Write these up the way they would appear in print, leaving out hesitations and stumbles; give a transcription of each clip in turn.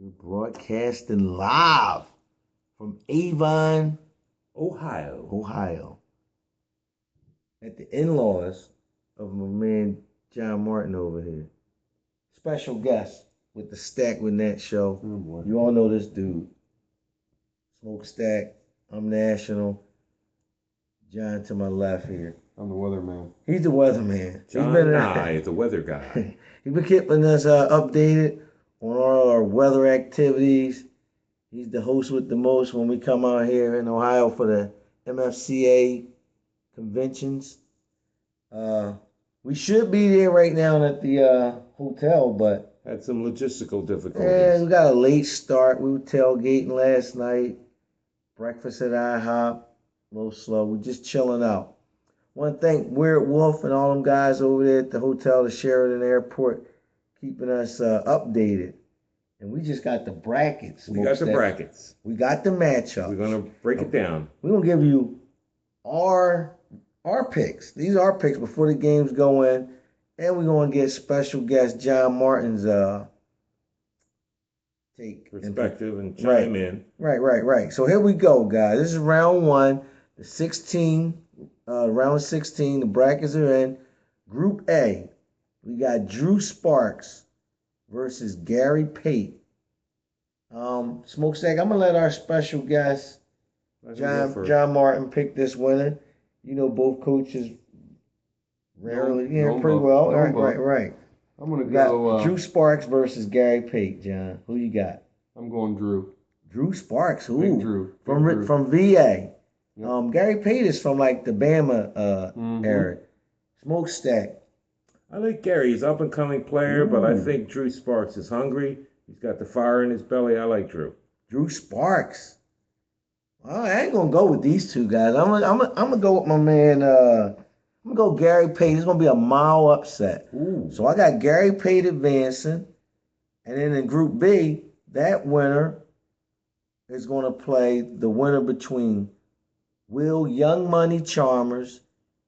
We're broadcasting live from Avon, Ohio. at the in-laws of my man John Martin over here. Special guest with the Stack with Nat show. Oh boy. You all know this dude. Smokestack. I'm National. John to my left here. I'm the weatherman. He's the weatherman. John Nye, the weather guy. He's been keeping us updated on all our weather activities. He's the host with the most when we come out here in Ohio for the MFCA conventions. We should be there right now at the hotel, but Had some logistical we difficulties. got a late start. We were tailgating last night. Breakfast at IHOP. A little slow. We're just chilling out. Want to thank Weird Wolf and all them guys over there at the hotel, the Sheridan Airport, keeping us updated. And we just got the brackets. We got the brackets. We got the matchups. We're going to break it down. We're going to give you our picks. These are our picks before the games go in. And we're going to get special guest John Martin's take. Perspective and chime in. Right. So here we go, guys. This is round one. The 16, round 16. The brackets are in. Group A. We got Drew Sparks versus Gary Pate. Smokestack, I'm gonna let our special guest John Martin pick this winner. You know both coaches rarely, pretty well. Right. I'm gonna go Drew Sparks versus Gary Pate. John, who you got? I'm going Drew. Drew Sparks, who? Big Drew. From VA. Yep. Gary Pate is from like the Bama area. Smokestack. I like Gary. He's an up-and-coming player, but I think Drew Sparks is hungry. He's got the fire in his belly. I like Drew. Drew Sparks. Well, I ain't gonna go with these two guys. I'm gonna go with my man. I'm gonna go Gary Pate. It's gonna be a mile upset. Ooh. So I got Gary Pate advancing, and then in Group B, that winner is gonna play the winner between Will Young Money Chalmers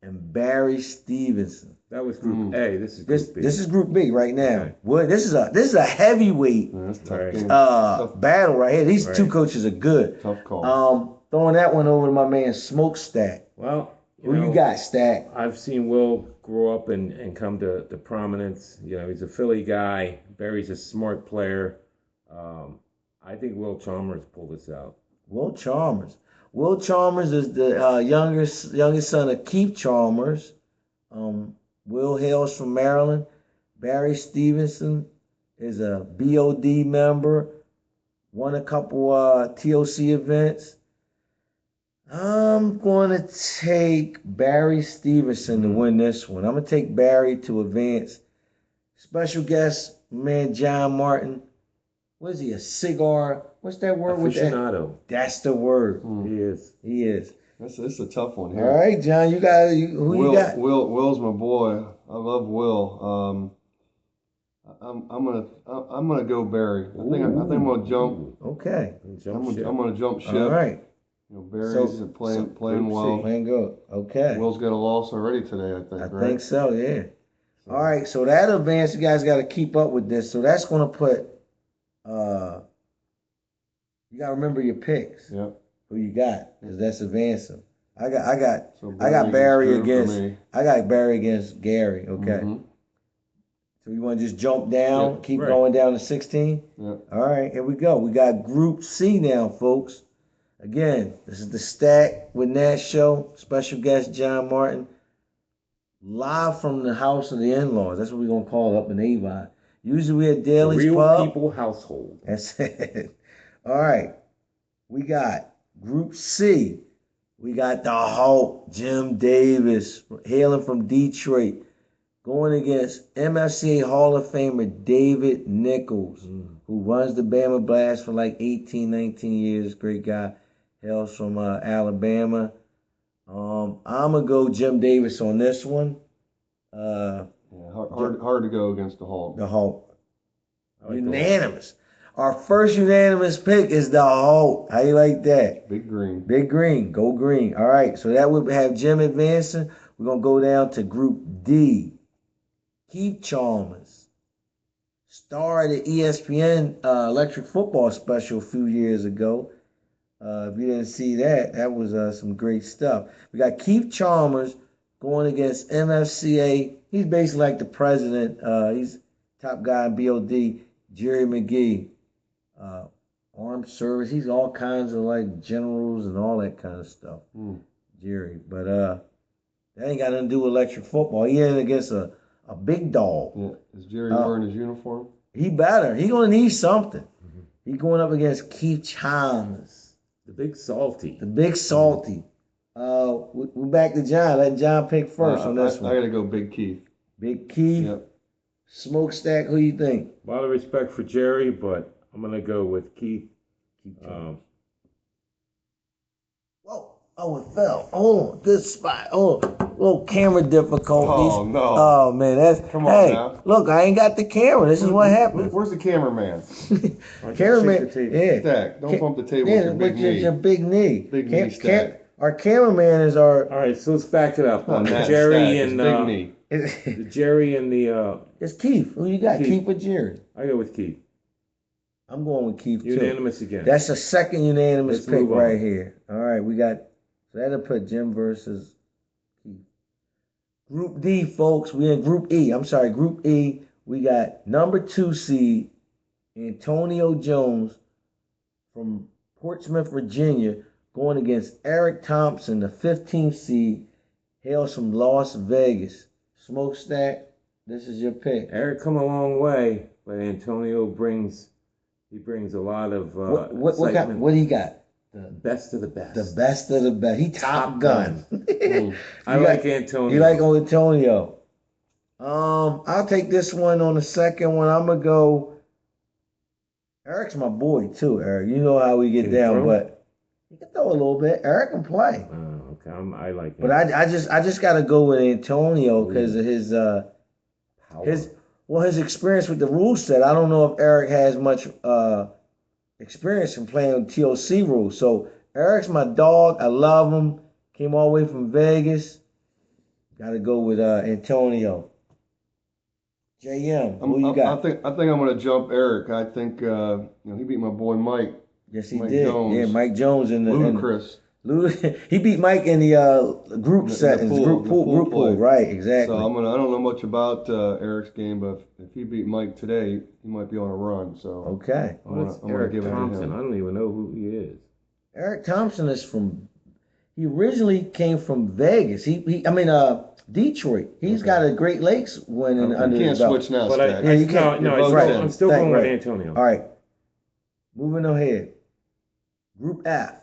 and Barry Stevenson. That was Group A. This is Group B. This is Group B right now. Okay. Well, this is a heavyweight That's tough. Right. Game. battle right here. These two Right. coaches are good. Tough call. Throwing that one over to my man Smokestack. Well, Who you got, Stack? I've seen Will grow up and come to prominence. He's a Philly guy. Barry's a smart player. I think Will Chalmers pulled this out. Will Chalmers. Will Chalmers is the youngest son of Keith Chalmers. Will hails from Maryland. Barry Stevenson is a BOD member. Won a couple TOC events. I'm going to take Barry Stevenson to win this one. I'm going to take Barry to advance. Special guest, man, John Martin. What is he, a cigar? What's that word? Aficionado. That's the word. He is. That's a tough one here. All right, John, you got? Will's my boy. I love Will. I'm gonna go Barry. I think I'm gonna jump. Okay. I'm gonna jump ship. All right. Barry's playing well. Playing good. Okay. Will's got a loss already today, I think. I think so. Yeah. All right. So that advance, you guys got to keep up with this. So that's going to put. You got to remember your picks. Yep. Who you got? Because that's advancing. I got So Barry Drew for against. me. I got Barry against Gary. Okay. Mhm. So you want to just jump down, Yep. keep Right. going down to 16? Yep. All right, here we go. We got Group C now, folks. Again, this is the Stack with Nat show. Special guest John Martin. Live from the house of the in-laws. That's what we're going to call it up in Avon. Usually we're at Daly's Real Pub. people household. That's it. All right. We got Group C. We got the Hulk, Jim Davis, hailing from Detroit, going against MFCA Hall of Famer David Nichols, who runs the Bama Blast for like 18, 19 years. Great guy. Hails from Alabama. I'm going to go Jim Davis on this one. Hard to go against the Hulk. The Hulk. I like Unanimous. Our first unanimous pick is the Hulk. How you like that? Big green. Big green. Go green. All right. So that would have Jim advancing. We're going to go down to Group D. Keith Chalmers. star of the ESPN electric football special a few years ago. If you didn't see that, that was some great stuff. We got Keith Chalmers going against MFCA. He's basically like the president. He's top guy in BOD. Jerry McGee, uh, armed service. He's all kinds of like generals and all that kind of stuff. Jerry, but that ain't got nothing to do with electric football. He in against a big dog. Yeah. Is Jerry wearing his uniform? He better. He gonna need something. He going up against Keith Chalmers. The big salty. The big salty. We're back to John. Let John pick first on this one. I gotta go Big Keith. Big Keith. Yep. Smokestack. Who you think? A lot of respect for Jerry, but I'm gonna go with Keith. Whoa! Oh, it fell. Oh, good spot. Oh, little camera difficulties. Oh no! Oh man, that's. Come on hey, now. Look, I ain't got the camera. This is what happens. Where's the cameraman? Cameraman. Yeah. Stack. Don't bump the table with your big knee. Your big knee. Big knee stack. Our cameraman is our. All right, so let's back it up. Matt Jerry Stack, and big knee. the Jerry and the. It's Keith. Who you got? Keith. Keith or Jerry? I go with Keith. I'm going with Keith too. Unanimous again. That's a second unanimous Let's pick move on. right here. All right, we got. So that'll put Jim versus Keith. Group D, folks. We in Group E. I'm sorry, Group E. We got number 2 seed Antonio Jones from Portsmouth, Virginia, going against Eric Thompson, the 15th seed, hails from Las Vegas. Smokestack, this is your pick. Eric come a long way, but Antonio brings a lot of excitement. What he got? The best of the best. The best of the best. He top gun. I like Antonio. You like Antonio? I'll take this one on the second one. I'm gonna go. Eric's my boy too, Eric. You know how we get down, but he can throw a little bit. Eric can play. Okay, I like him. But I just gotta go with Antonio because of his his experience with the rule set. I don't know if Eric has much experience in playing TOC rules. So Eric's my dog. I love him. Came all the way from Vegas. Gotta go with Antonio. JM, who you got? I think I'm gonna jump Eric. I think he beat my boy Mike. Yes, he Mike did. Jones. Yeah, Mike Jones in the Ludicrous. He beat Mike in the group settings, group pool. Right, exactly. So I don't know much about Eric's game, but if he beat Mike today, he might be on a run. So okay, I'm gonna give it to him. I don't even know who he is. Eric Thompson is from. He originally came from Vegas. Detroit. He's got a Great Lakes win under his belt. You can't switch now, But Stack. I'm still going with Antonio. All right, moving ahead. Group F.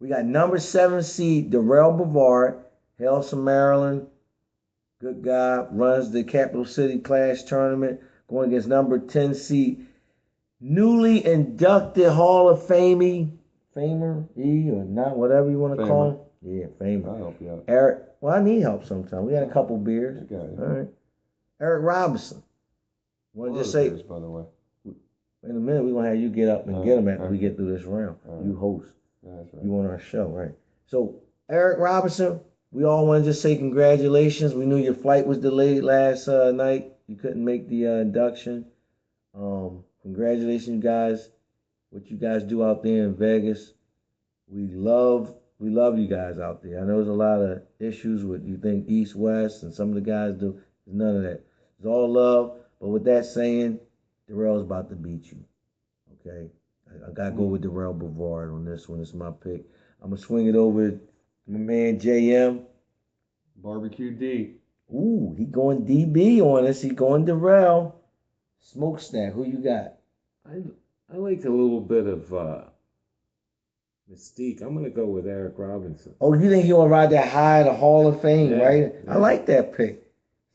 We got number 7 seed Darrell Bavard, hails from Maryland. Good guy, runs the Capital City Clash tournament, going against number 10 seed, newly inducted Hall of Famer, or not, whatever you want to call him. Yeah, Famer. I'll help you out. Eric, well, I need help sometimes. We had a couple beers. You got it. All right. Eric Robinson. Want to just say, beers, by the way. in a minute, we're going to have you get up and get them after we get through this round. You host. That's right. You on our show, right? So, Eric Robinson, we all want to just say congratulations. We knew your flight was delayed last night. You couldn't make the induction. Congratulations, you guys. What you guys do out there in Vegas. We love you guys out there. I know there's a lot of issues with you think East, West, and some of the guys do. There's none of that. It's all love. But with that saying, Darrell's about to beat you. Okay? I got to go with Darrell Bavard on this one. It's my pick. I'm going to swing it over to my man JM. Barbecue D. Ooh, he going DB on us. He going Darrell. Smokestack, who you got? I like a little bit of mystique. I'm going to go with Eric Robinson. Oh, you think he'll ride that high, the Hall of Fame, right? Yeah. I like that pick.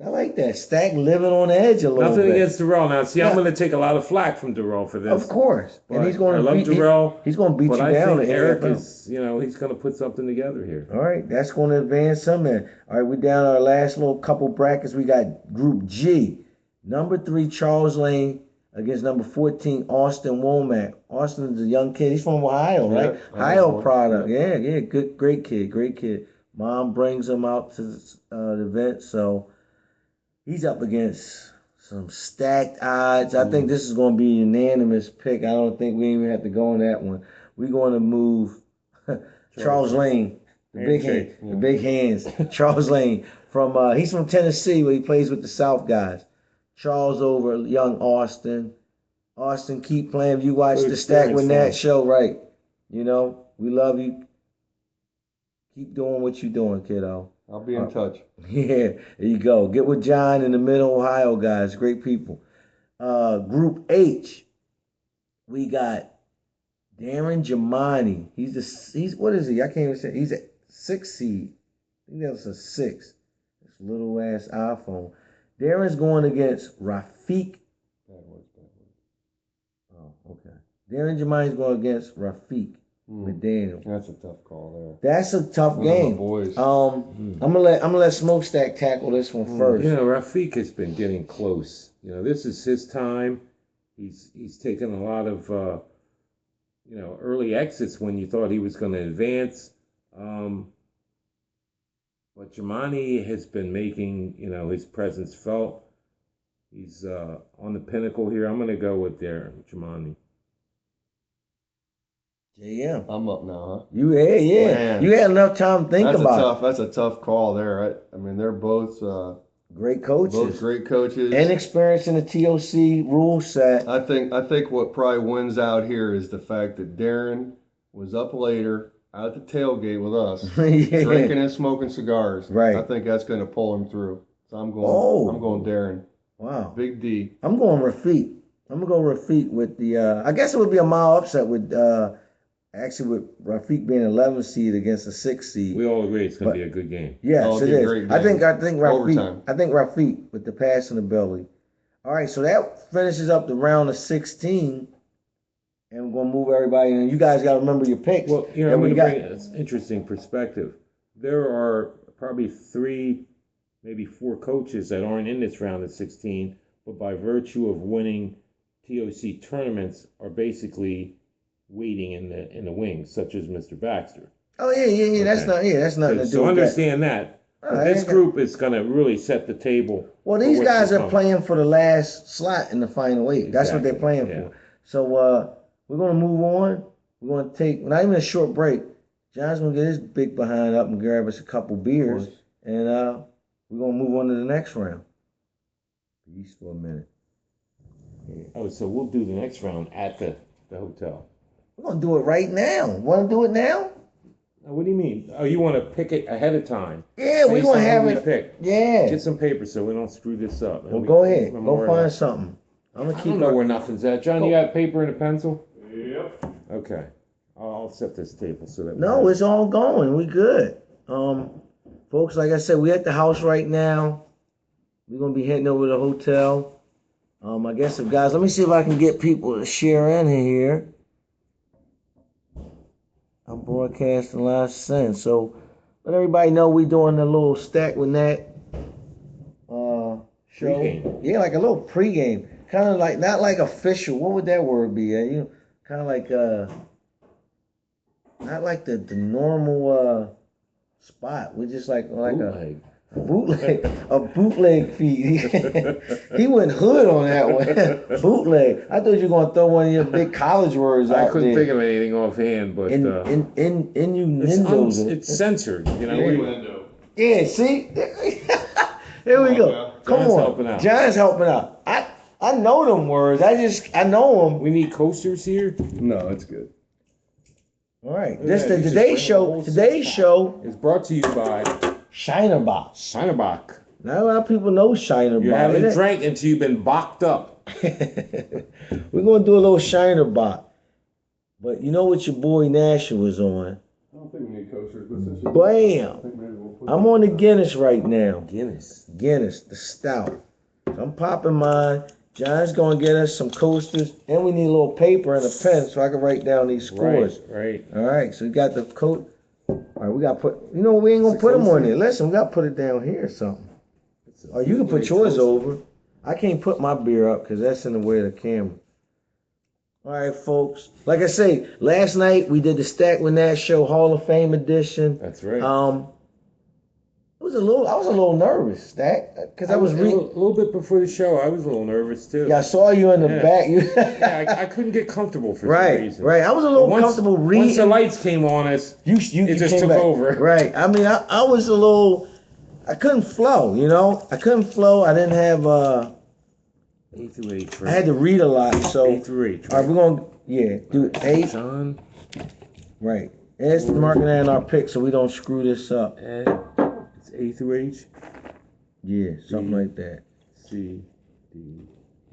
I like that. Stack living on the edge a little bit. Nothing against Darrell. Now, see, I'm going to take a lot of flack from Darrell for this. Of course. And he's going to beat Darrell. He's going to beat you I down. think Eric is, he's going to put something together here. All right, that's going to advance some in. All right, we down our last little couple brackets. We got Group G. Number 3, Charles Lane against number 14, Austin Womack. Austin's a young kid. He's from Ohio, right? Yeah, Ohio product. Yeah, good, great kid. Mom brings him out to the event, so he's up against some stacked odds. I think this is going to be a unanimous pick. I don't think we even have to go on that one. We're going to move Charles Lane, the big hand, the big hands. Charles Lane he's from Tennessee, where he plays with the South guys. Charles over young Austin. Austin, keep playing. If you watch the Stack with Nat show, right? You know, we love you. Keep doing what you're doing, kiddo. I'll be in touch. Yeah, there you go. Get with John and the Middle Ohio guys. Great people. Group H, we got Darren Jamani. He's what is he? I can't even say. He's a 6 seed. I think that's a 6. This little ass iPhone. Darren's going against Rafiq. Oh, okay. Darren Jamani's going against Rafiq McDaniel. That's a tough call there. That's a tough game. Boys. I'm gonna let Smokestack tackle this one first. You know, Rafiq has been getting close. You know, this is his time. He's taken a lot of early exits when you thought he was going to advance. But Jamani has been making his presence felt. He's on the pinnacle here. I'm going to go with Jamani. Yeah, I'm up now, huh? Yeah. Man. You had enough time to think about it. That's a tough call there, right? I mean, they're both great coaches. Both great coaches. And experience in the TOC rule set. I think what probably wins out here is the fact that Darren was up later out at the tailgate with us, drinking and smoking cigars. Right. I think that's going to pull him through. So I'm going Darren. Wow. Big D. I'm going Rafiq. I'm going to go Rafiq with the I guess it would be a mild upset with actually with Rafiq being 11 seed against a 6 seed. We all agree it's going to be a good game. Yes, it is. I think Rafiq with the passing ability. All right, so that finishes up the round of 16. And we're going to move everybody in. You guys got to remember your picks. Well, I'm going to bring an interesting perspective. There are probably 3, maybe 4 coaches that aren't in this round of 16, but by virtue of winning TOC tournaments are basically waiting in the wings, such as Mr. Baxter. Oh yeah. Okay. That's nothing to do with So understand that. This group is going to really set the table. Well, these guys are playing for the last slot in the final 8. That's what they're playing for. So we're going to move on. We're going to take not even a short break. John's going to get his big behind up and grab us a couple beers, and we're going to move on to the next round. Peace for a minute. Yeah. Oh, so we'll do the next round at the hotel. We're going to do it right now. Want to do it now? What do you mean? Oh, you want to pick it ahead of time? Yeah, we're going to have it. Pick. Yeah. Get some paper so we don't screw this up. Well, go ahead. Go find something. I'm going to keep I don't know where nothing's at. John, you got paper and a pencil? Yep. Okay. I'll set this table so that No, it's all going. We good. Folks, like I said, we at the house right now. We're going to be heading over to the hotel. I guess guys, let me see if I can get people to share in here. I'm broadcasting live send. So let everybody know we doing a little Stack with Nat show. Pre-game. Yeah, like a little pregame. Kind of like, not like official. What would that word be? Kind of like not like the normal spot. We're just like bootleg. a bootleg feed. He went hood on that one. Bootleg. I thought you were gonna throw one of your big college words out there. I couldn't think of anything offhand, but it's censored, Innuendo. Yeah, see? Here we go. Come on. Helping out. John's helping out. I know them words. I know them. We need coasters here? No, it's good. All right. Today's show is brought to you by Shinerbach. Shinerbach. Not a lot of people know Shinerbach. You haven't drank until you've been bocked up. We're going to do a little Shinerbach. But you know what your boy Nash was on? I don't think we need coasters, but Bam! I'm on the Guinness right now. Guinness, the stout. I'm popping mine. John's going to get us some coasters, and we need a little paper and a pen so I can write down these scores. Right. All right, so we got the coat. All right, we got to put, we ain't going to put them on there. Listen, we got to put it down here or something. Or you can put yours over. I can't put my beer up because that's in the way of the camera. All right, folks. Like I say, last night we did the Stack with Nat Show Hall of Fame edition. That's right. It was a little nervous, Stack, because I was a little bit before the show. I was a little nervous too. Yeah, I saw you in the Yeah. back. Yeah, I couldn't get comfortable for some reason. Right. I was a But little comfortable reading. Once the lights came on us, you it just came took back. over. Right. I mean, I was a little. I couldn't flow. I couldn't flow. I didn't have. A through H. Right? I had to read a lot. So. A through H. Right? All right, we're gonna do H. John. Right. It's marking that in our pick so we don't screw this up. It's A through H. Yeah, something like that. C, D.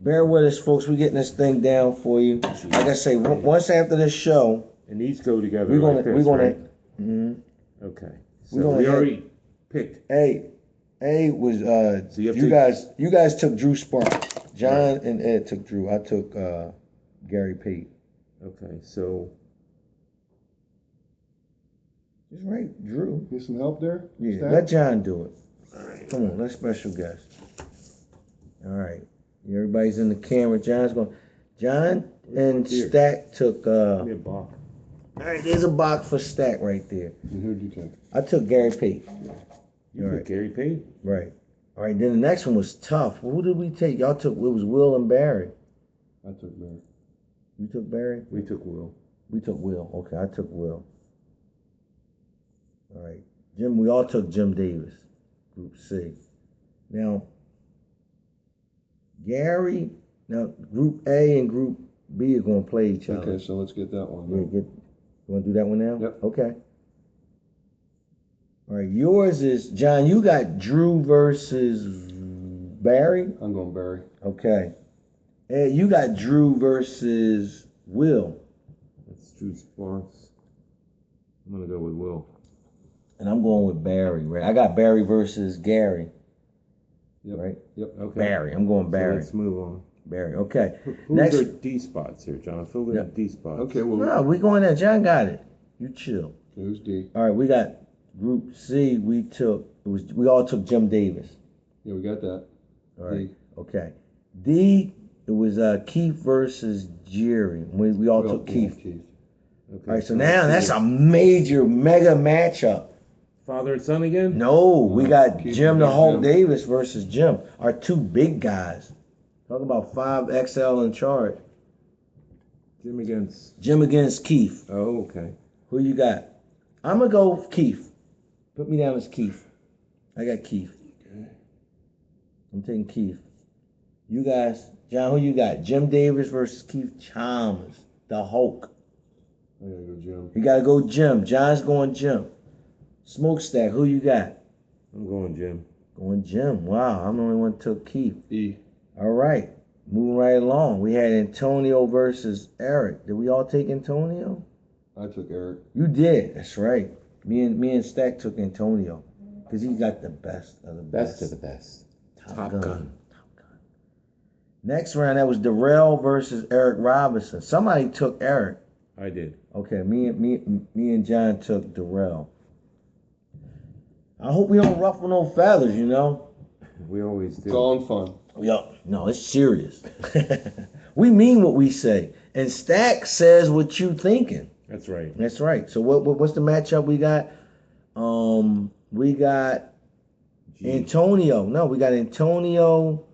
Bear with us, folks. We're getting this thing down for you. Like I say, once after this show, and these go together. We're gonna. Right? Mm-hmm. Okay. So we already picked. A was So you guys took Drew Spark. John and Ed took Drew. I took Gary Pate. Okay, so Just right, Drew. Need some help there? Yeah, Stack? let John do it. all right. Come on, let's special guest. All right. Everybody's in the camera. John and Stack took Give me a block. all right, there's a box for Stack right there. And who'd you take? I took Gary Pate. You All put right. Gary Pate? Right. All right, then the next one was tough. Who did we take? Y'all took, it was Will and Barry. I took Barry. You took Barry? We took Will. We took Will. Okay, I took Will. All right. Jim, we all took Jim Davis, Group C. Now, Group A and Group B are going to play each other. Okay, so let's get that one. Yeah, you want to do that one now? Yep. Okay. All right, yours is, John, you got Drew versus Barry? I'm going Barry. Okay. Ed, you got Drew versus Will. That's Drew Sparks. I'm going to go with Will. And I'm going with Barry, right? I got Barry versus Gary. Yep. Right? Yep. Okay. Barry. I'm going Barry. So let's move on. Barry. Okay. Who's Next- our D spots here, John? Fill in the D spots. Okay, well, No, we going there. John got it. You chill. who's D? All right, we got Group C. We all took Jim Davis. Yeah, we got that. All right. D. Okay. D. It was Keith versus Jerry. We all took Keith. Okay, All right. So now that's a major mega matchup. father and son again? No, we got Keith Jim the and Hulk Jim. Davis versus Jim. Our two big guys. Talk about 5XL in charge. Jim against. Jim against Keith. Oh, okay. Who you got? I'm gonna go with Keith. Put me down as Keith. I got Keith. Okay. I'm taking Keith. You guys, John, who you got? Jim Davis versus Keith Chalmers, the Hulk. I gotta go Jim. You gotta go Jim. John's going Jim. Smokestack, who you got? I'm going Jim. Going Jim. Wow, I'm the only one who took Keith. E. All right, moving right along. We had Antonio versus Eric. Did we all take Antonio? I took Eric. You did. That's right. Me and Stack took Antonio because he got the best of the best. Best of the best. Top Gun. Next round, that was Darrell versus Eric Robinson. Somebody took Eric. I did. Okay, me and John took Darrell. I hope we don't ruffle no feathers, you know. We always do. It's all in fun. No, it's serious. We mean what we say, and Stack says what you thinking. That's right. That's right. So what's the matchup we got? We got G. Antonio. No, we got Antonio.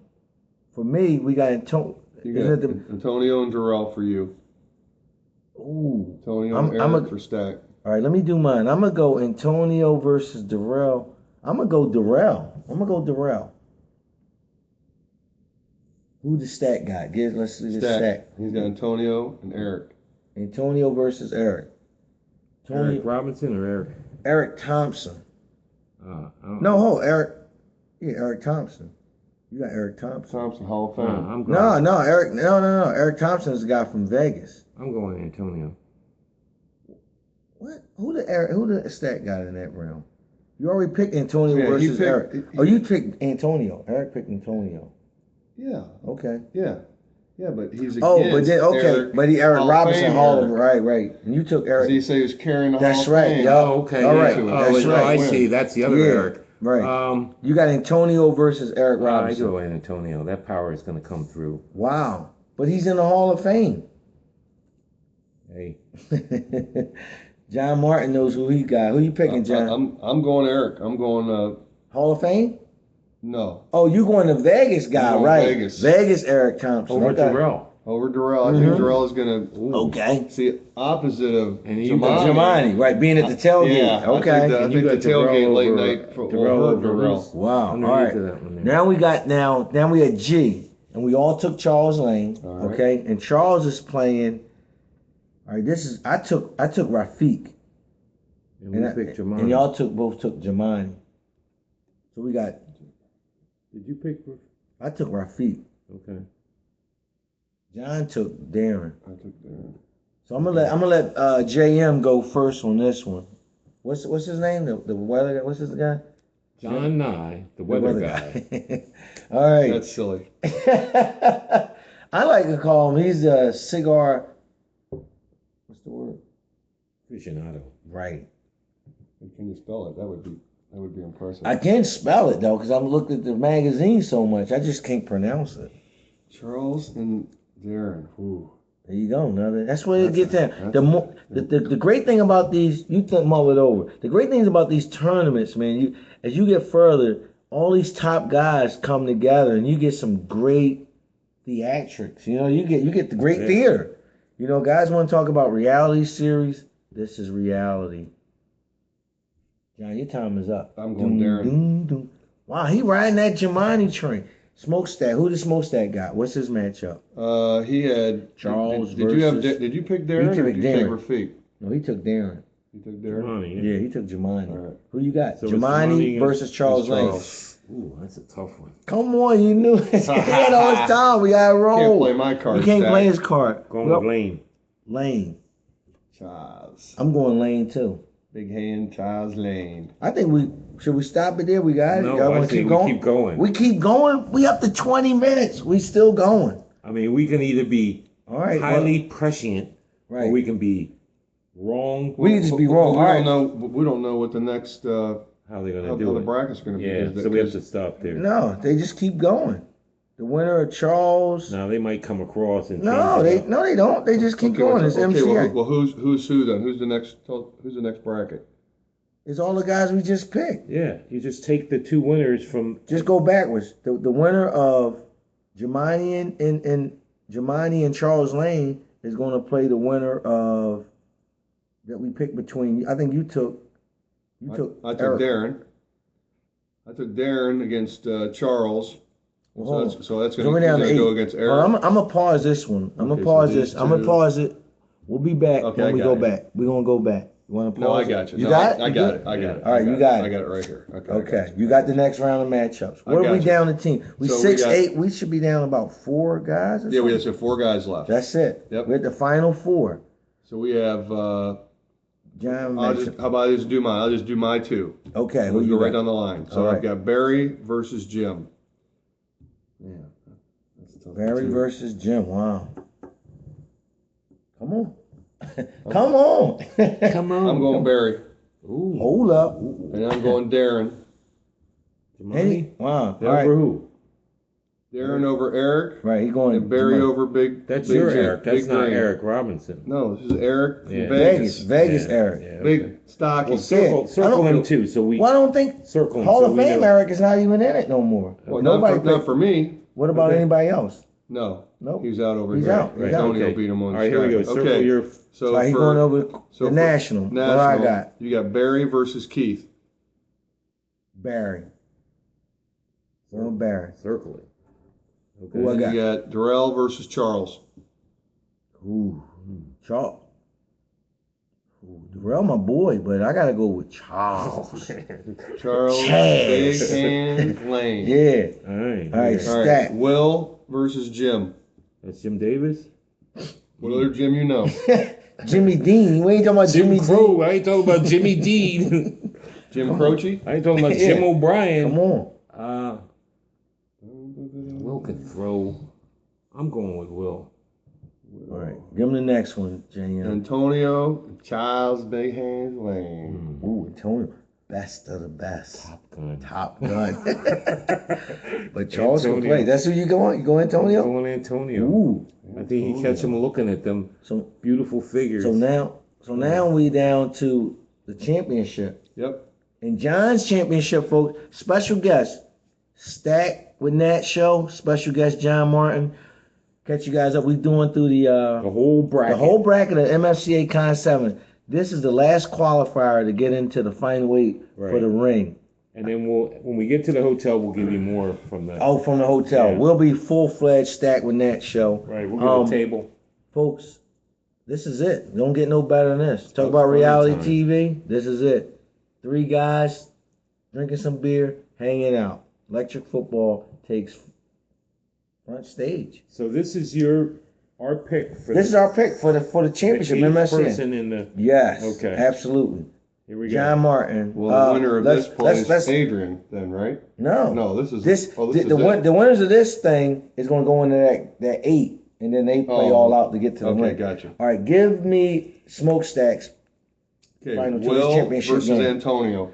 For me, we got Antonio. You got Antonio and Darrell for you. Ooh. Antonio and Eric for Stack. All right, let me do mine. I'm going to go Antonio versus Darrell. I'm going to go Darrell. Who the Stack got? Let's see the Stack. He's got Antonio and Eric. Antonio versus Eric. Eric Robinson or Eric? Eric Thompson. Eric. Eric Thompson. You got Eric Thompson. Thompson, Hall of Fame. I'm going. Eric. No. Eric Thompson is the guy from Vegas. I'm going Antonio. What? Who the Stack got in that round? You already picked Antonio versus picked, Eric. You picked Antonio. Eric picked Antonio. Yeah. Okay. Yeah, but he's against Eric Robinson Hall of right. And you took Eric. Did he say he was carrying the That's Hall of right. Fame? Yeah. Okay. All right. Oh, That's right. I see. That's the other Eric. Right. You got Antonio versus Eric I Robinson. go Antonio. That power is going to come through. Wow. But he's in the Hall of Fame. Hey. John Martin knows who he got. Who you picking, John? I'm going Eric. I'm going Hall of Fame? No. Oh, you going to Vegas guy, going right? Vegas. Eric Thompson. Over Okay. Darrell. Over Darrell. I think Darrell is going to Okay. see opposite of And you got Jamani, right? Being at the tailgate. Yeah. Okay. I And you think the got tailgate Darrell late over night will Darrell hurt over Darrell. Wow. All underneath right. of that one there. Now we at G, and we all took Charles Lane. All right. Okay. And Charles is playing. All right. I took Rafiq. And we picked Jamani. And y'all both took Jamani. So we got. Did you pick? I took Rafiq. Okay. John took Darren. I took Darren. So I'm gonna let JM go first on this one. What's his name? The weather guy. What's his guy? John Nye, the weather guy. All right. That's silly. I like to call him. He's a cigar. What's the word? Aficionado. Right. Can you spell it? That would be impressive. I can spell it though, because I'm looking at the magazine so much. I just can't pronounce it. Charles and Darren. Ooh. There you go. Now that's where it gets down. The great thing about these, you can mull it over. The great things about these tournaments, man, as you get further, all these top guys come together, and you get some great theatrics. You know, you get the great theater. You know, guys want to talk about reality series. This is reality. John, your time is up. I'm going Darren. Wow, he riding that Jamani train. Smokestack. Who the Smokestack got? What's his matchup? He had Charles Did you pick Darren? He Or took did you Darren. take Rafiq? No, he took Darren. You took Darren. Jamani, Yeah, he took Jamani. All right. Who you got? So it's Jamani Jamani versus Charles Lane. Charles. Ooh, that's a tough one. Come on, you knew it. He had all his time. We gotta roll. Can't play my card. You can't stack. play his card. Going with Lane. Lane. Charles. I'm going Lane too. Big hand, Charles Lane. I think should we stop it there? We got it. No, Y'all I want to think keep we going? keep going. We keep going. We up to 20 minutes. We still going. I mean, we can either be All right. highly prescient, right. or we can be wrong. We can just be wrong. We All don't right. know. We don't know what the next How they're gonna how do the it. bracket's going to be. Yeah, so we have to stop there. No, they just keep going. The winner of Charles. Now they might come across and No, change it up. they don't. They just keep going. It's MCA. Well, who's who then? Who's the next bracket? It's all the guys we just picked. Yeah, you just take the two winners from. Just go backwards. The winner of Jamani and Charles Lane is going to play the winner of that we picked between. I think you took. I took Eric. Darren. I took Darren against Charles. Well, So that's we're going down to to go 8. against Well, Eric. I'm gonna pause this one. I'm gonna Okay, pause so this. these I'm gonna two- pause it. We'll be back Okay, when I we got go it. back. We're gonna go back. You want to pause? No, I it? got you. You No, got it? I You got good? it. I got it. All right, you got it. I got it right here. Okay. Okay, you got the next round of matchups. I What are got we you. down to team? We So we 6, got- 8. We should be down about 4 guys. Or Yeah, we something? have 4 guys left. That's it. Yep. We're at the final 4. So we have. John How mentioned. about I just do mine? I'll just do my 2. Okay, who We'll you go right got? down the line. So All I've right. got Barry versus Jim. Yeah, that's a tough one, Barry too. versus Jim. Wow. Come on. Come on. Come on. I'm going Barry, Ooh. Hold up. and I'm going Darren. Jamani? Wow. Yeah, All right. over who? Darren over Eric, Right, he going and Barry Jamaica. over Big. That's Big your Jim, Eric. That's Big not Green. Eric Robinson. No, this is Eric from Yeah. Vegas. Vegas, Yeah, Eric. yeah, okay. Big stocky. Well, circle I don't- him too, so we Well, I don't think circle him. Hall so of we Fame know. Eric is not even in it no more. Well, Nobody not picked. for me. What about Okay. anybody else? No, Nope. he's out over He's here. out. He's Right. out. Antonio Okay. beat him on All right, here we go. Saturday. Circle Okay, your. So he's going over the national. What do I got? You got Barry versus Keith. Barry. Going Barry. Circle it. Okay. Who I got? You got Darrell versus Charles. Ooh, Charles. Ooh, Darrell, my boy, but I gotta go with Charles. Charles, Chaz. Big Hand Lane. Yeah. All right. All right. yeah. All right, Stack. Will versus Jim. That's Jim Davis. What other Jim you know? Jimmy Dean. We ain't talking about Jimmy Crow. Dean. I ain't talking about Jimmy Dean. Jim Croce? I ain't talking about Yeah. Jim O'Brien. Come on. Will can throw. I'm going with Will. All right. Give him the next one, JM. Antonio, Charles, Big Hands Lane. Ooh, Antonio. Best of the best. Top gun. Top gun. But Charles can Antonio. play. That's who you going? You going Antonio? I'm going Antonio. Ooh. I think he catch him looking at them So beautiful figures. now we down to the championship. Yep. And John's championship, folks, special guest, Stack with Nat show, special guest John Martin. Catch you guys up. We doing through the whole bracket. The whole bracket of MFCA Con 7. This is the last qualifier to get into the final weight for the ring. And then when we get to the hotel, we'll give you more from that. Oh, from the hotel. Yeah. We'll be full-fledged Stack with Nat show. Right, we'll get a table. Folks, this is it. Don't get no better than this. Talk That's about reality time. TV. This is it. 3 guys drinking some beer, hanging out. Electric football takes front stage. So this is our pick for This is our pick for the championship. the MSC. person in the. Yes. Okay. Absolutely. Here we go. John Martin. Well, the winner of this point is let's Adrian, then, right? No, this is this. Oh, the winners of this thing is going to go into that 8, and then they play all out to get to the okay, win. gotcha. All right, give me Smokestacks. Okay, Final Will championship versus game. Antonio.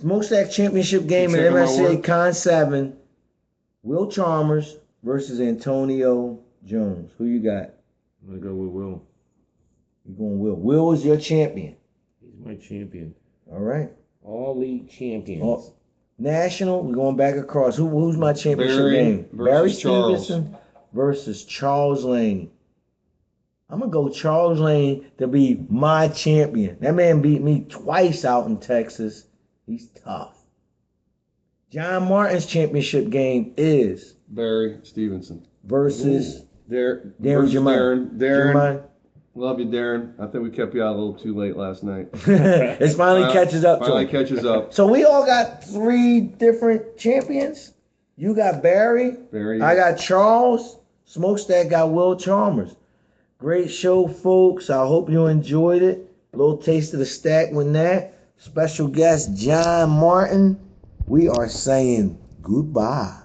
Smokestack championship game in Check 'em out, MSCA Will. Con 7. Will Chalmers versus Antonio Jones. Who you got? I'm gonna go with Will. You're going Will. Will is your champion. He's my champion. All right. All league champions. Oh, national, we're going back across. Who's my championship Barry game? versus Barry Charles. Stevenson versus Charles Lane. I'm going to go Charles Lane to be my champion. That man beat me twice out in Texas. He's tough. John Martin's championship game is Barry Stevenson. versus Darren Darren Jermaine. Darren. Jermaine. Love you, Darren. I think we kept you out a little too late last night. It finally catches up to Finally him. catches up. So we all got 3 different champions. You got Barry. Barry. I got Charles. Smokestack got Will Chalmers. Great show, folks. I hope you enjoyed it. A little taste of the stack with that. Special guest John Martin. We are saying goodbye.